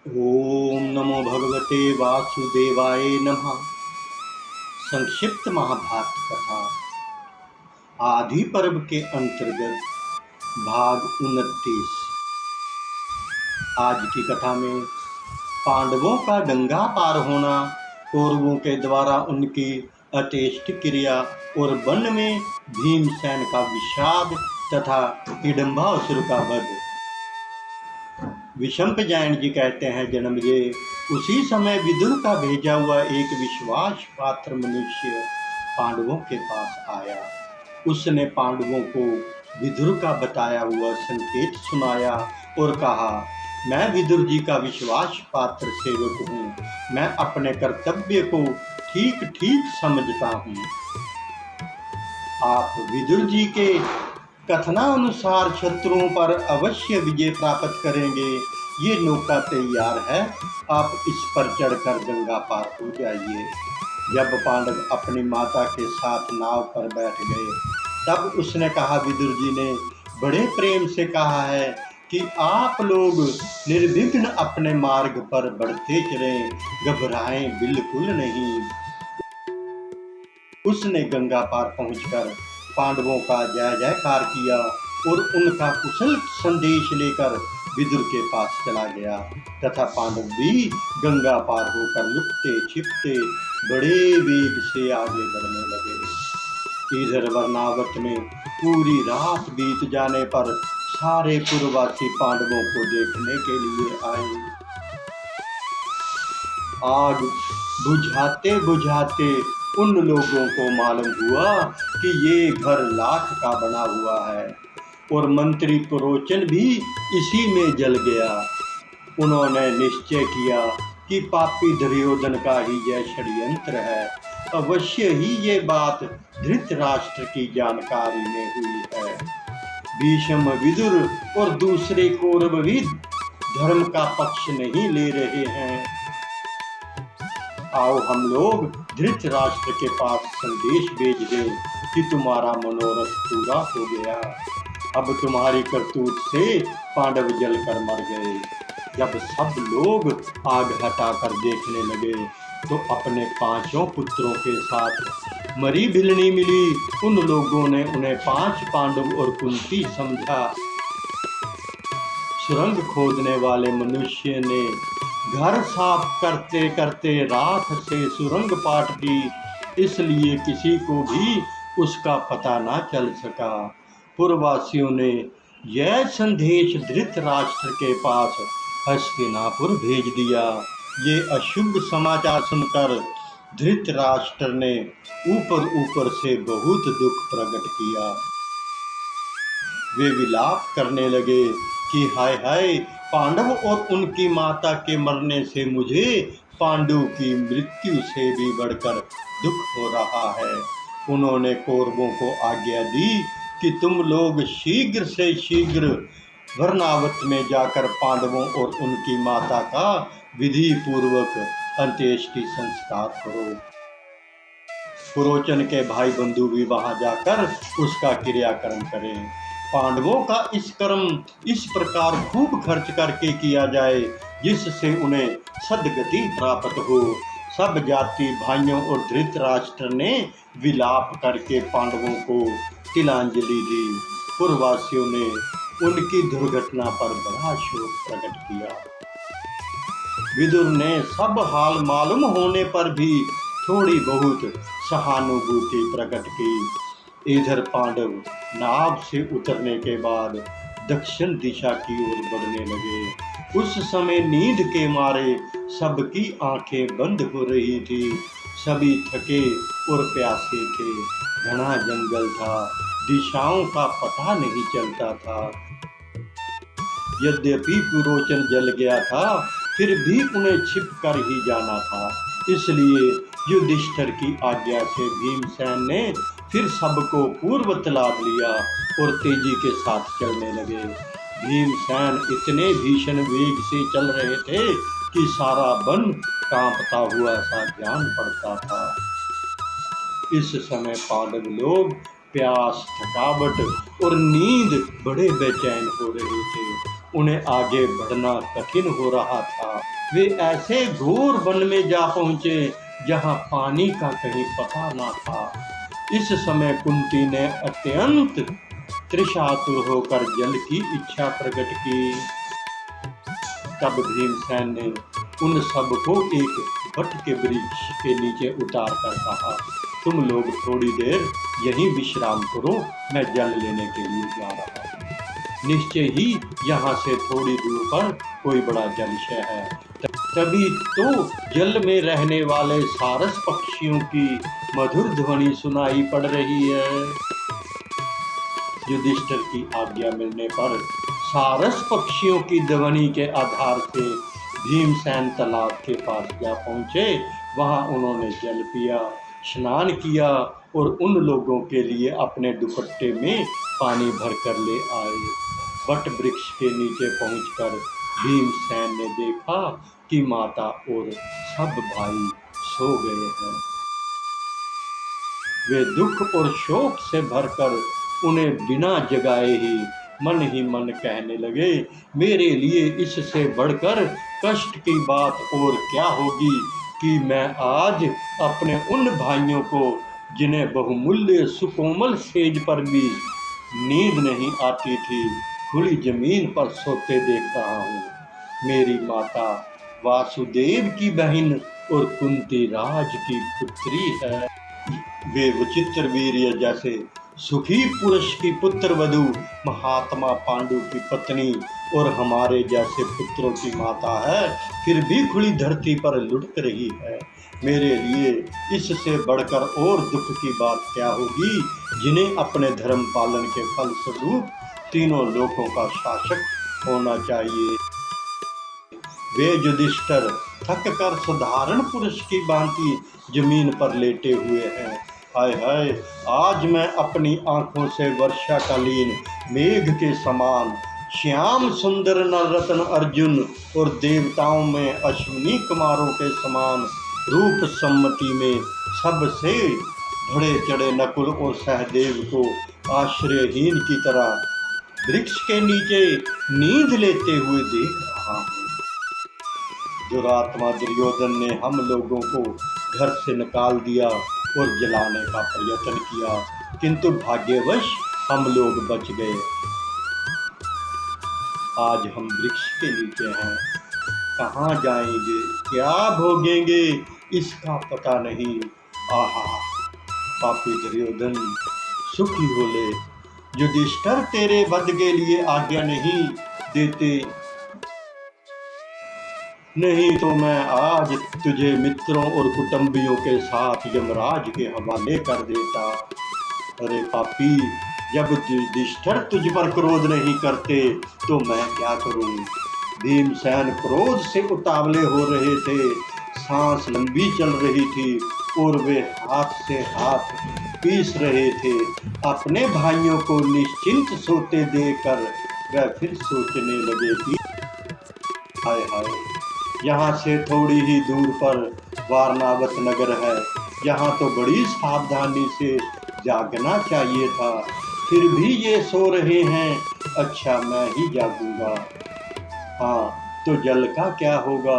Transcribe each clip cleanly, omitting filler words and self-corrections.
ओम नमो भगवते वासुदेवाय नमः। संक्षिप्त महाभारत कथा आदि पर्व के अंतर्गत भाग 29। आज की कथा में पांडवों का गंगा पार होना, कौरवों के द्वारा उनकी अत्येष्ट क्रिया और वन में भीमसेन का विषाद तथा हिडम्बासुर का वध। विशंप जैन जी कहते हैं, जन्मजय उसी समय विदुर का भेजा हुआ एक विश्वास पात्र मनुष्य पांडवों के पास आया। उसने पांडवों को विदुर का बताया हुआ संकेत सुनाया और कहा, मैं विदुर जी का विश्वास पात्र सेवक हूँ। मैं अपने कर्तव्य को ठीक ठीक समझता हूँ। आप विदुर जी के कथनानुसार शत्रुओं पर अवश्य विजय प्राप्त करेंगे। ये नौका तैयार है, आप इस पर चढ़कर गंगा पार हो जाइए। जब पांडव अपनी माता के साथ नाव पर बैठ गए, तब उसने कहा, विदुर जी ने बड़े प्रेम से कहा है कि आप लोग निर्विघ्न अपने मार्ग पर बढ़ते चलें, घबराएं बिल्कुल नहीं। उसने गंगा पार पहुंचकर पांडवों का जय जयकार किया और उनका कुशल संदेश लेकर विदुर के पास चला गया तथा पांडव भी गंगा पार होकर लुकते छिपते बड़े वेग से आगे बढ़ने लगे। इधर वरनावत में पूरी रात बीत जाने पर सारे पूर्ववासी पांडवों को देखने के लिए आए। आग बुझाते बुझाते उन लोगों को मालूम हुआ कि ये घर लाख का बना हुआ है और मंत्री पुरोचन भी इसी में जल गया। उन्होंने निश्चय किया कि पापी दुर्योधन का ही यह षड्यंत्र है। अवश्य ही ये बात धृतराष्ट्र की जानकारी में हुई है। भीष्म, विदुर और दूसरे कौरव भी धर्म का पक्ष नहीं ले रहे हैं। आओ हम लोग धृतराष्ट्र के पास संदेश भेज दें कि तुम्हारा मनोरथ पूरा हो गया। अब तुम्हारी करतूत से पांडव जलकर मर गए। जब सब लोग आग हटाकर देखने लगे तो अपने पांचों पुत्रों के साथ मरी भिलनी मिली। उन लोगों ने उन्हें 5 पांडव और कुंती समझा। सुरंग खोदने वाले मनुष्य ने घर साफ करते करते राख से सुरंग पाट दी, इसलिए किसी को भी उसका पता ना चल सका। पूर्ववासियों ने यह संदेश धृतराष्ट्र के पास हस्तिनापुर भेज दिया। ये अशुभ समाचार सुनकर धृतराष्ट्र ने ऊपर ऊपर से बहुत दुख प्रकट किया। वे विलाप करने लगे कि हाय हाय, पांडव और उनकी माता के मरने से मुझे पांडु की मृत्यु से भी बढ़कर दुख हो रहा है। उन्होंने कौरवों को आज्ञा दी कि तुम लोग शीघ्र से शीघ्र वरनावत में जाकर पांडवों और उनकी माता का विधि पूर्वक अंत्येष्टि संस्कार करो। पुरोचन के भाई बंधु भी वहां जाकर उसका क्रियाकर्म करें। पांडवों का इस कर्म इस प्रकार खूब खर्च करके किया जाए जिससे उन्हें सद्गति प्राप्त हो। सब जाति भाइयों और धृतराष्ट्र ने विलाप करके पांडवों को तिलांजलि दी। पूर्ववासियों ने उनकी दुर्घटना पर बड़ा शोक प्रकट किया। विदुर ने सब हाल मालूम होने पर भी थोड़ी बहुत सहानुभूति प्रकट की। इधर पांडव नाव से उतरने के बाद दक्षिण दिशा की ओर बढ़ने लगे। उस समय नींद के मारे सबकी आंखें बंद हो रही थी। सभी थके और प्यासे थे। घना जंगल था, दिशाओं का पता नहीं चलता था। यद्यपि पुरोचन जल गया था, फिर भी उन्हें छिप कर ही जाना था। इसलिए युधिष्ठिर की आज्ञा से भीमसेन ने फिर सबको पूर्व तलाक लिया और तेजी के साथ चलने लगे। भीमसेन इतने भीषण वेग से चल रहे थे कि सारा वन कांपता हुआ सा जान पड़ता था। इस समय पांडव लोग प्यास, थकावट और नींद बड़े बेचैन हो रहे थे। उन्हें आगे बढ़ना कठिन हो रहा था। वे ऐसे घोर वन में जा पहुंचे जहां पानी का कहीं पता ना था। इस समय कुंती ने अत्यंत तृषातुर होकर जल की इच्छा प्रकट की। तब भीमसेन ने उन सबको एक वट के वृक्ष के नीचे उतार कर कहा, तुम लोग थोड़ी देर यहीं विश्राम करो, मैं जल लेने के लिए जा रहा हूँ। निश्चय ही यहाँ से थोड़ी दूर पर कोई बड़ा जलाशय है। तभी तो जल में रहने वाले सारस पक्षियों की मधुर ध्वनि सुनाई पड़ रही है। युधिष्ठिर की आज्ञा मिलने पर सारस पक्षियों की ध्वनि के आधार से भीमसेन तालाब के पास जा पहुंचे। वहां उन्होंने जल पिया, स्नान किया और उन लोगों के लिए अपने दुपट्टे में पानी भरकर ले आए। वट वृक्ष के नीचे पहुंचकर भीमसेन ने देखा कि माता और सब भाई सो गए हैं। वे दुख और शोक से भरकर उन्हें बिना जगाए ही मन कहने लगे, मेरे लिए इससे बढ़कर कष्ट की बात और क्या होगी कि मैं आज अपने उन भाइयों को, जिन्हें बहुमूल्य सुकोमल सेज पर भी नींद नहीं आती थी, खुली जमीन पर सोते देख रहा हूँ। मेरी माता वासुदेव की बहन और कुंती राज की पुत्री है। वे विचित्र वीर्य जैसे सुखी पुरुष की पुत्र वधू, महात्मा पांडु की पत्नी और हमारे जैसे पुत्रों की माता है, फिर भी खुली धरती पर लुढ़क रही है। मेरे लिए इससे बढ़कर और दुख की बात क्या होगी, जिन्हें अपने धर्म पालन के फलस्वरूप तीनों लोकों का शासक होना चाहिए। वे युधिष्ठिर थक कर साधारण पुरुष की भांति जमीन पर लेटे हुए हैं। हाय हाय, आज मैं अपनी आंखों से वर्षाकालीन मेघ के समान श्याम सुंदर नररत्न अर्जुन और देवताओं में अश्विनी कुमारों के समान रूप सम्मति में सबसे बढ़े चढ़े नकुल और सहदेव को आश्रयहीन की तरह वृक्ष के नीचे नींद लेते हुए देख रहा हूँ। दुरात्मा दुर्योधन ने हम लोगों को घर से निकाल दिया और जलाने का प्रयत्न किया, किंतु भाग्यवश हम लोग बच गए। आज हम वृक्ष के नीचे हैं, कहाँ जाएंगे, क्या भोगेंगे, इसका पता नहीं। आहा, पापी दुर्योधन सुखी हो ले। युधिष्ठिर तेरे वध के लिए आज्ञा नहीं देते, नहीं तो मैं आज तुझे मित्रों और कुटुंबियों के साथ यमराज के हवाले कर देता। अरे पापी, जब युधिष्ठिर तुझ पर क्रोध नहीं करते तो मैं क्या करूं। भीमसेन क्रोध से उतावले हो रहे थे, सांस लंबी चल रही थी और वे हाथ से हाथ पीस रहे थे। अपने भाइयों को निश्चिंत सोते देखकर वह फिर सोचने लगे कि हाय हाय, यहाँ से थोड़ी ही दूर पर वारणावत नगर है, यहाँ तो बड़ी सावधानी से जागना चाहिए था, फिर भी ये सो रहे हैं। अच्छा, मैं ही जागूंगा। हाँ, तो जल का क्या होगा,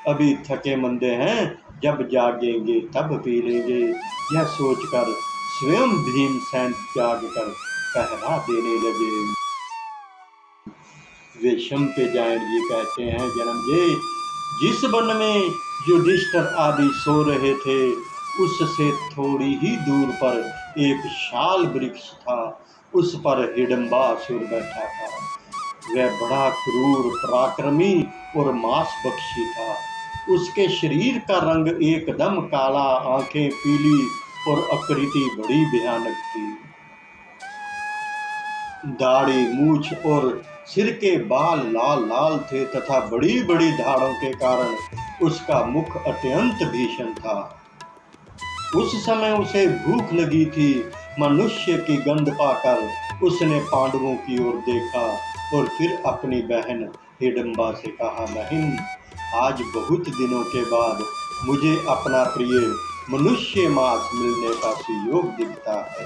अभी थके मंदे हैं, जब जागेंगे तब पी लेंगे। यह सोचकर स्वयं भीमसेन जागकर पहरा देने लगे। वे शम पे जाएं ये कहते हैं, जन्मजय, जिस वन में युधिष्ठिर आदि सो रहे थे, उससे थोड़ी ही दूर पर एक शाल वृक्ष था। उस पर हिडम्बासुर बैठा था। वह बड़ा क्रूर, पराक्रमी और मांसभक्षी था। उसके शरीर का रंग एकदम काला, आंखें पीली और आकृति बड़ी भयानक थी। दाढ़ी, मूछ और सिर के बाल लाल लाल थे तथा बड़ी बड़ी धाड़ों के कारण उसका मुख अत्यंत भीषण था। उस समय उसे भूख लगी थी। मनुष्य की गंध पाकर उसने पांडवों की ओर देखा और फिर अपनी बहन हिडम्बा से कहा, बहन, आज बहुत दिनों के बाद मुझे अपना प्रिय मनुष्य मांस मिलने का सुयोग दिखता है।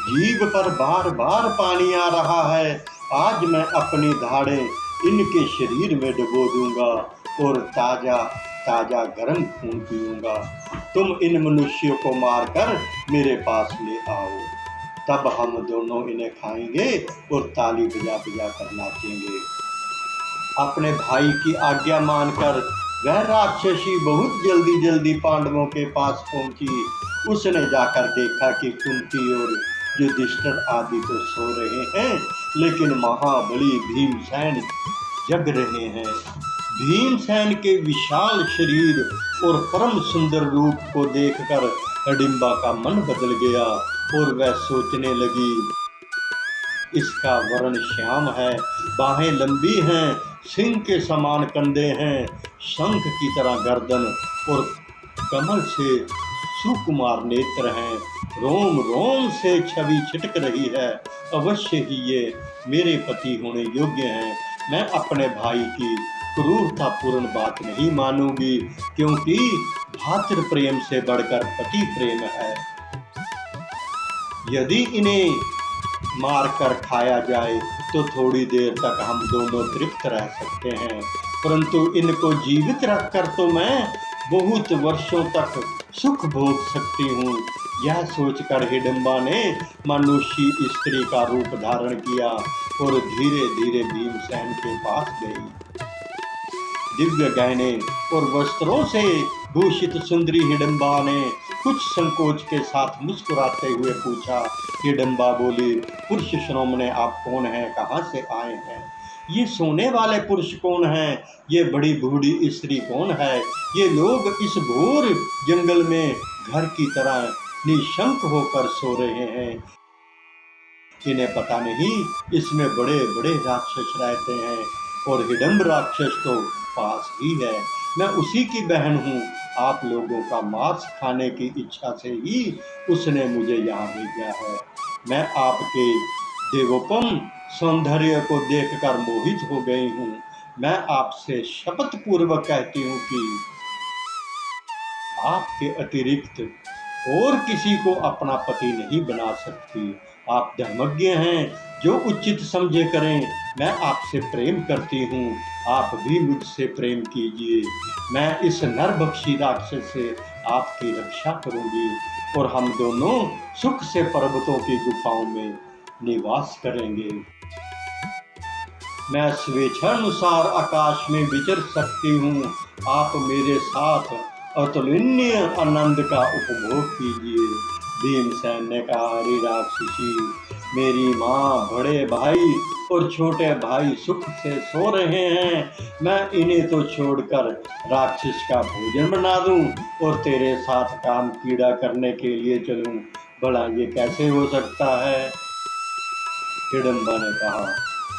जीभ पर बार बार पानी आ रहा है आज मैं अपनी धाड़ें इनके शरीर में डुबो दूंगा और ताजा ताजा गर्म खून पीऊंगा। तुम इन मनुष्यों को मारकर मेरे पास ले आओ, तब हम दोनों इन्हें खाएंगे और ताली बजा बजा कर नाचेंगे। अपने भाई की आज्ञा मानकर वह राक्षसी बहुत जल्दी जल्दी पांडवों के पास पहुंची। उसने जाकर देखा कि कुंती और युधिष्ठिर आदि तो सो रहे हैं, लेकिन महाबली भीमसेन जग रहे हैं। भीमसेन के विशाल शरीर और परम सुंदर रूप को देखकर हिडिंबा का मन बदल गया और वह सोचने लगी, इसका वर्ण श्याम है, बाहें लंबी हैं, सिंह के समान कंधे हैं, शंख की तरह गर्दन और कमल से सुकुमार नेत्र हैं, रोम रोम से छवि छिटक रही है। अवश्य ही ये मेरे पति होने योग्य हैं। मैं अपने भाई की क्रूरतापूर्ण बात नहीं मानूंगी, क्योंकि भातृ प्रेम से बढ़कर पति प्रेम है। यदि इन्हें मारकर खाया जाए तो थोड़ी देर तक हम दोनों तृप्त रह सकते हैं, परंतु इनको जीवित रखकर तो मैं बहुत वर्षों तक सुख भोग सकती हूँ। यह सोचकर हिडिंबा ने मनुष्य स्त्री का रूप धारण किया और धीरे धीरे भीमसेन के पास गई। दिव्य गहने और वस्त्रों से भूषित सुंदरी हिडिंबा ने कुछ संकोच के साथ मुस्कुराते हुए पूछा। हिडिंबा बोली, पुरुष श्रोमणे, आप कौन हैं, कहाँ से आए हैं? ये सोने वाले पुरुष कौन हैं? ये बड़ी बूढ़ी स्त्री कौन है? ये लोग इस घोर जंगल में घर की तरह निशंक होकर सो रहे हैं। इन्हें पता नहीं इसमें बड़े बड़े राक्षस रहते हैं और हिडिंब राक्षस तो पास ही है। मैं उसी की बहन हूँ। आप लोगों का मांस खाने की इच्छा से ही उसने मुझे यहाँ भेजा है। मैं आपके देवोपम सौंदर्य को देखकर मोहित हो गई हूँ। मैं आपसे शपथ पूर्वक कहती हूँ कि आपके अतिरिक्त और किसी को अपना पति नहीं बना सकती। आप धर्मज्ञ हैं, जो उचित समझे करें। मैं आपसे प्रेम करती हूँ, आप भी मुझसे प्रेम कीजिए। मैं इस नरभक्षी राक्षस से आपकी रक्षा करूंगी और हम दोनों सुख से पर्वतों की गुफाओं में निवास करेंगे। मैं स्वेच्छानुसार आकाश में विचर सकती हूँ। आप मेरे साथ अतुलनीय आनंद का उपभोग कीजिए। भीमसेन ने कहा, अरे राक्षसी, मेरी माँ, बड़े भाई और छोटे भाई सुख से सो रहे हैं। मैं इन्हें तो छोड़कर राक्षस का भोजन बना दूं और तेरे साथ काम कीड़ा करने के लिए चलूं? भला ये कैसे हो सकता है? हिडिंबा ने कहा,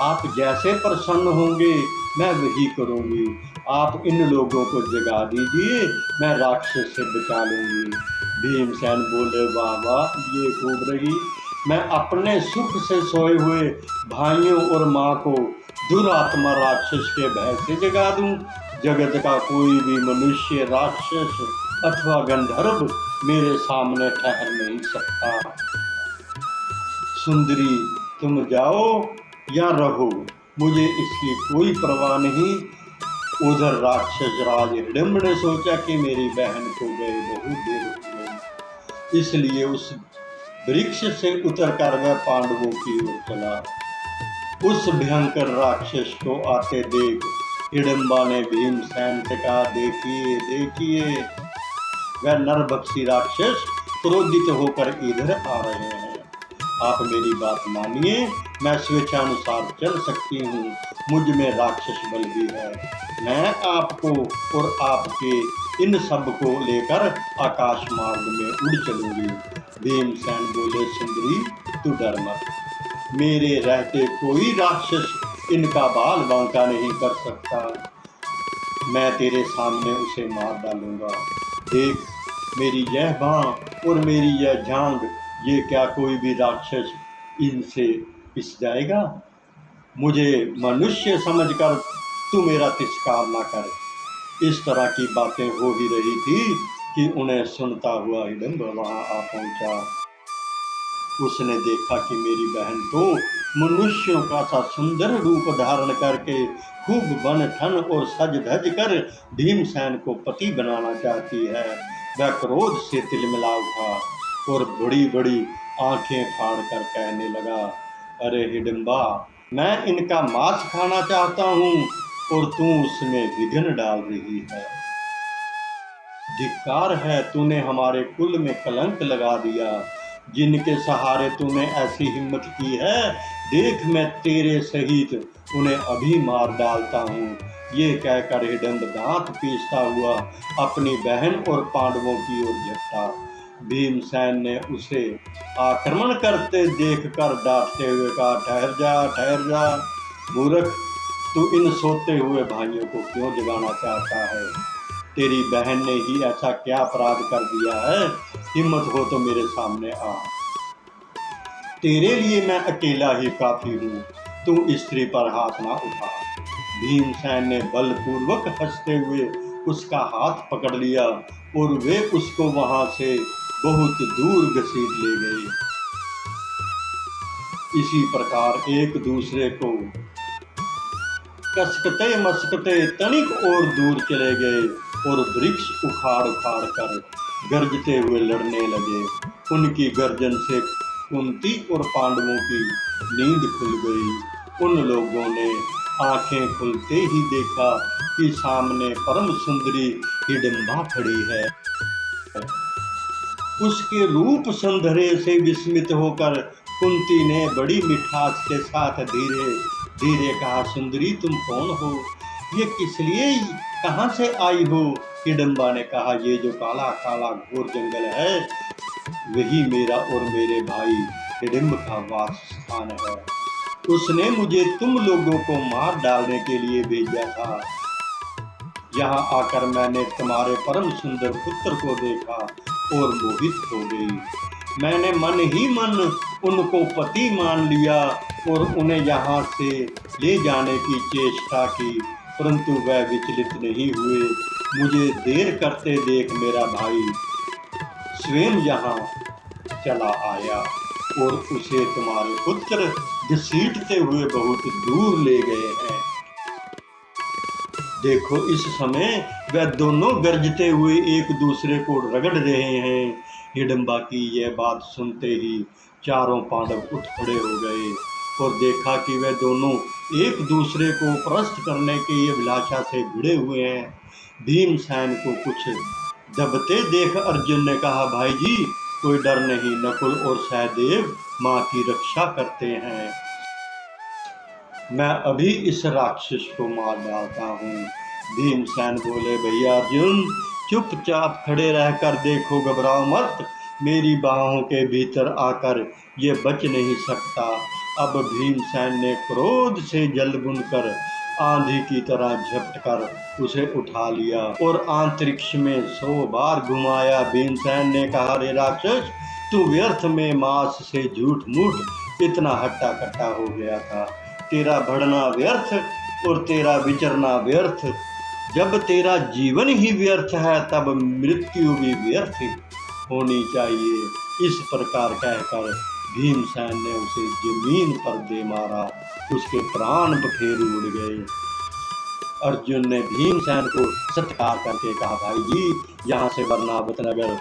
आप जैसे प्रसन्न होंगे मैं वही करूंगी। आप इन लोगों को जगा दीजिए, मैं राक्षस से बचा लूंगी। भीमसेन बोले, वाह वाह, ये खूब रही। मैं अपने सुख से सोए हुए भाइयों और माँ को दुरात्मा राक्षस के भय से जगा दूं। जगत का कोई भी मनुष्य, राक्षस अथवा गंधर्व मेरे सामने ठहर नहीं सकता। सुंदरी, तुम जाओ या रहो, मुझे इसकी कोई परवाह नहीं। उधर राक्षस राज हिडिंब ने सोचा कि मेरी बहन को गए बहुत देर हो गई, इसलिए उस वृक्ष से उतरकर वह पांडवों की ओर चला। उस भयंकर राक्षस को आते देख हिडिंबा ने भीमसेन से कहा, देखिए देखिए, वह नरभक्षी राक्षस क्रोधित होकर इधर आ रहे हैं। आप मेरी बात मानिए, मैं स्वेच्छानुसार चल सकती हूँ। मुझ में राक्षस बल भी है। मैं आपको और आपके इन सब को लेकर आकाश मार्ग में उड़ चलूंगी। भीमसेन बोले, सुंदरी, तू डर मत। मेरे रहते कोई राक्षस इनका बाल बांका नहीं कर सकता। मैं तेरे सामने उसे मार डालूंगा। देख, मेरी यह बाँह और मेरी यह जांघ, ये क्या कोई भी राक्षस इनसे पिस जाएगा? मुझे मनुष्य समझकर तू मेरा तिरस्कार ना कर। इस तरह की बातें हो ही रही थी कि उन्हें सुनता हुआ हिडिंब वहां आ पहुंचा। उसने देखा कि मेरी बहन तो मनुष्यों का सा सुंदर रूप धारण करके खूब बन ठन और सज धज कर भीमसेन को पति बनाना चाहती है। वह क्रोध से तिलमिला उठा और बड़ी बड़ी आंखें फाड़ कर कहने लगा, अरे हिडिंबा, मैं इनका मांस खाना चाहता हूँ और तू उसमें विघ्न डाल रही है। धिक्कार है, तूने हमारे कुल में कलंक लगा दिया। जिनके सहारे तूने ऐसी हिम्मत की है, देख मैं तेरे सहित उन्हें अभी मार डालता हूँ। ये कहकर हिडिंब दांत पीसता हुआ अपनी बहन और पांडवों की ओर झपटा। भीमसेन ने उसे आक्रमण करते देखकर डांटते हुए कहा, ठहर जा मूर्ख, तू इन सोते हुए भाइयों को क्यों जगाना चाहता है? तेरी बहन ने ही ऐसा क्या अपराध कर दिया है? हिम्मत हो तो मेरे सामने आ। तेरे लिए मैं अकेला ही काफी हूँ, तू स्त्री पर हाथ ना उठा। भीमसेन ने बलपूर्वक हंसते हुए उसका हाथ पकड़ लिया और वे उसको वहां से बहुत दूर घसीट ले गए। इसी प्रकार एक दूसरे को कसकते मस्कते तनिक और दूर चले गए और वृक्ष उखाड़ उखाड़ कर गरजते हुए लड़ने लगे। उनकी गर्जन से कुंती और पांडवों की नींद खुल गई। उन लोगों ने आंखें खुलते ही देखा कि सामने परम सुंदरी हिडिंबा खड़ी है। उसके रूप सौंदर्य से विस्मित होकर कुंती ने बड़ी मिठास के साथ धीरे धीरे कहा, सुंदरी तुम कौन हो? ये किस लिए कहाँ से आई हो? हिडिंबा ने कहा, ये जो काला काला घोर जंगल है वही मेरा और मेरे भाई हिडिंब का वास स्थान है। उसने मुझे तुम लोगों को मार डालने के लिए भेजा था। यहाँ आकर मैंने तुम्हारे परम सुंदर पुत्र को देखा और मोहित हो गई। मैंने मन ही मन उनको पति मान लिया और उन्हें यहाँ से ले जाने की चेष्टा की, परंतु वह विचलित नहीं हुए। मुझे देर करते देख मेरा भाई स्वयं यहाँ चला आया और उसे तुम्हारे पुत्र घसीटते हुए बहुत दूर ले गए हैं। देखो इस समय वह दोनों गरजते हुए एक दूसरे को रगड़ रहे हैं। हिडिंबा की यह बात सुनते ही चारों पांडव उठ खड़े हो गए और देखा कि वे दोनों एक दूसरे को परास्त करने की अभिलाषा से भिड़े हुए हैं। भीमसेन को कुछ दबते देख अर्जुन ने कहा, भाई जी कोई डर नहीं, नकुल और सहदेव माँ की रक्षा करते हैं। मैं अभी इस राक्षस को मार डालता हूँ। भीमसेन बोले, भैया अर्जुन चुपचाप खड़े रहकर देखो, घबराओ मत। मेरी बाहों के भीतर आकर ये बच नहीं सकता। अब भीमसेन ने क्रोध से जल बुनकर आंधी की तरह झपटकर उसे उठा लिया और अंतरिक्ष में 100 बार घुमाया। भीमसेन ने कहा, रे राक्षस, तू व्यर्थ में मांस से झूठ मूठ इतना हट्टा कट्टा हो गया था। तेरा बढ़ना व्यर्थ और तेरा विचरना व्यर्थ। जब तेरा जीवन ही व्यर्थ है तब मृत्यु भी व्यर्थ होनी चाहिए। इस प्रकार कहकर भीमसेन ने उसे जमीन पर दे मारा। उसके प्राण बखेर उड़ गए। अर्जुन ने भीमसेन को सत्कार करके कहा, भाई जी यहाँ से बरनावत नगर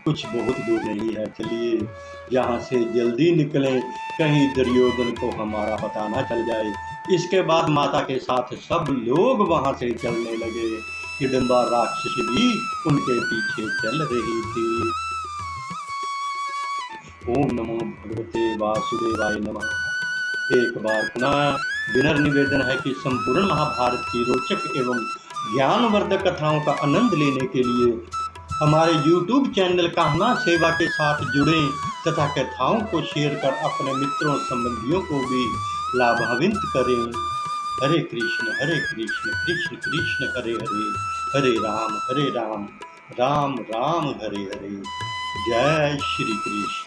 कुछ बहुत दूर नहीं है, चलिए यहाँ से जल्दी निकलें, कहीं दुर्योधन को हमारा पता ना चल जाए। इसके बाद माता के साथ सब लोग वहां से चलने लगे। हिडिंबा राक्षस भी उनके पीछे चल रही थी। ओम नमो भगवते वासुदेवाय नमः। एक बार पुनः विनम्र निवेदन है कि संपूर्ण महाभारत की रोचक एवं ज्ञानवर्धक कथाओं का आनंद लेने के लिए हमारे YouTube चैनल कहना सेवा के साथ जुड़ें तथा कथाओं को शेयर कर अपने मित्रों संबंधियों को भी लाभान्वित करें। हरे कृष्ण कृष्ण कृष्ण हरे हरे, हरे राम राम राम हरे हरे। जय श्री कृष्ण।